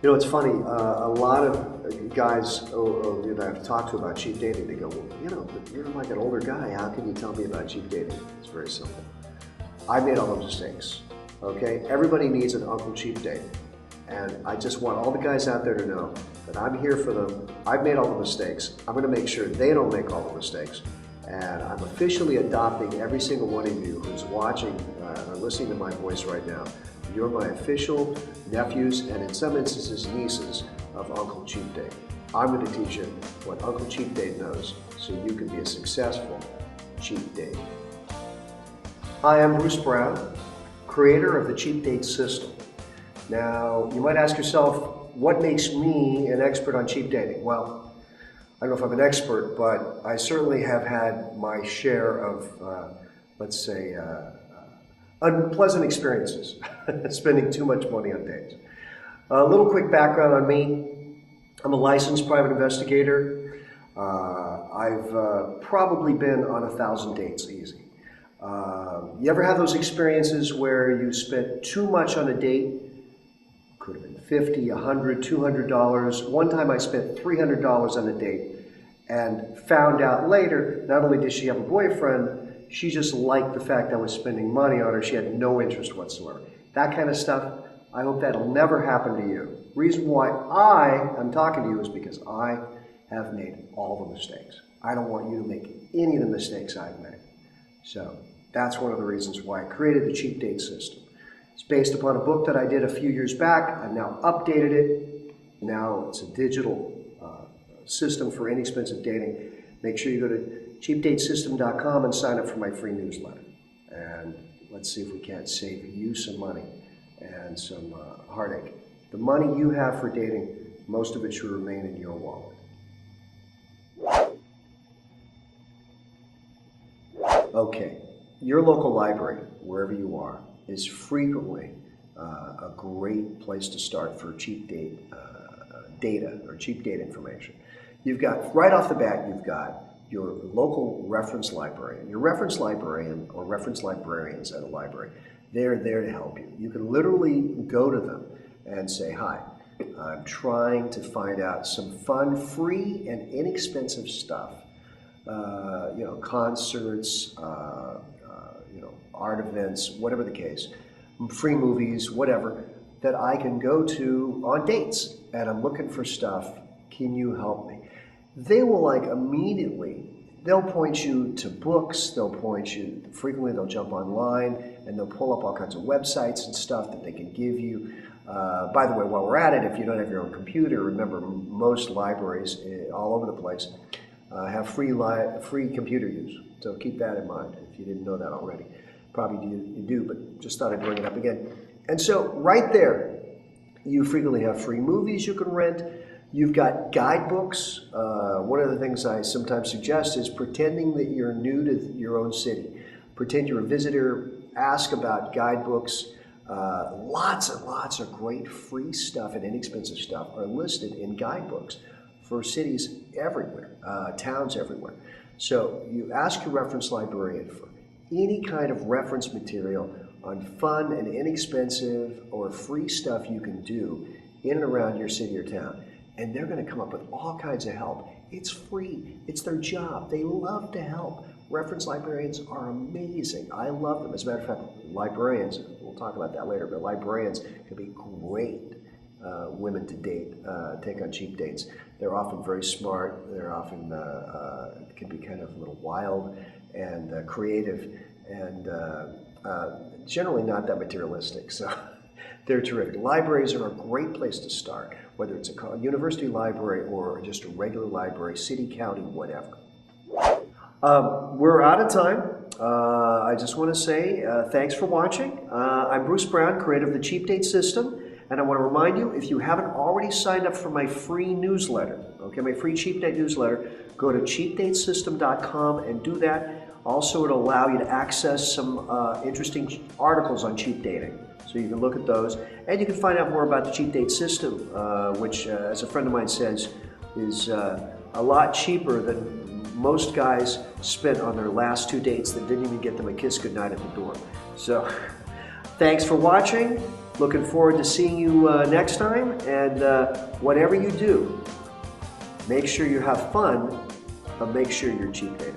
You know, it's funny. A lot of guys that I've talked to about cheap dating, they go, "Well, you know, but you're like an older guy. How can you tell me about cheap dating?" It's very simple. I made all those mistakes. Okay, everybody needs an Uncle Cheap Date, and I just want all the guys out there to know that I'm here for them. I've made all the mistakes. I'm going to make sure they don't make all the mistakes, and I'm officially adopting every single one of you who's watching or listening to my voice right now. You're my official nephews and in some instances nieces of Uncle Cheap Date. I'm going to teach you what Uncle Cheap Date knows so you can be a successful cheap date. Hi, I'm Bruce Brown, creator of the Cheap Date System. Now, you might ask yourself, what makes me an expert on cheap dating? Well, I don't know if I'm an expert, but I certainly have had my share of, let's say, unpleasant experiences spending too much money on dates. A little quick background on me. I'm a licensed private investigator. I've probably been on 1,000 dates easy. You ever have those experiences where you spent too much on a date? Could have been $50, $100, $200. One time I spent $300 on a date and found out later, not only did she have a boyfriend, she just liked the fact I was spending money on her. She had no interest whatsoever. That kind of stuff, I hope that'll never happen to you. Reason why I am talking to you is because I have made all the mistakes. I don't want you to make any of the mistakes I've made. So that's one of the reasons why I created the Cheap Date System. It's based upon a book that I did a few years back. I've now updated it. Now it's a digital system for inexpensive dating. Make sure you go to cheapdatesystem.com and sign up for my free newsletter. And let's see if we can't save you some money and some heartache. The money you have for dating, most of it should remain in your wallet. Okay, your local library, wherever you are, is frequently a great place to start for cheap date data or cheap date information. You've got, right off the bat, you've got your local reference librarian. Your reference librarian or reference librarians at a library, they're there to help you. You can literally go to them and say, "Hi, I'm trying to find out some fun, free, and inexpensive stuff. Concerts, art events, whatever the case, free movies, whatever, that I can go to on dates. And I'm looking for stuff. Can you help me?" They will immediately, they'll point you to books, frequently they'll jump online and they'll pull up all kinds of websites and stuff that they can give you. By the way, while we're at it, if you don't have your own computer, remember most libraries all over the place have free computer use. So keep that in mind if you didn't know that already. Probably you do, but just thought I'd bring it up again. And so right there, you frequently have free movies you can rent. You've got guidebooks. One of the things I sometimes suggest is pretending that you're new to your own city. Pretend you're a visitor, ask about guidebooks. Lots and lots of great free stuff and inexpensive stuff are listed in guidebooks for cities everywhere, towns everywhere. So you ask your reference librarian for any kind of reference material on fun and inexpensive or free stuff you can do in and around your city or town. And they're going to come up with all kinds of help. It's free. It's their job. They love to help. Reference librarians are amazing. I love them. As a matter of fact, librarians, we'll talk about that later, but librarians can be great women to date, take on cheap dates. They're often very smart. They're often can be kind of a little wild and creative and generally not that materialistic. So they're terrific. Libraries are a great place to start, whether it's a university library or just a regular library, city, county, whatever. We're out of time. I just want to say thanks for watching. I'm Bruce Brown, creator of the Cheap Date System, and I want to remind you, if you haven't already signed up for my free newsletter, okay, my free Cheap Date newsletter, go to cheapdatesystem.com and do that. Also, it'll allow you to access some interesting articles on cheap dating. So you can look at those, and you can find out more about the Cheap Date System, which, as a friend of mine says, is a lot cheaper than most guys spent on their last 2 dates that didn't even get them a kiss goodnight at the door. So, thanks for watching. Looking forward to seeing you next time, and whatever you do, make sure you have fun, but make sure you're cheap dating.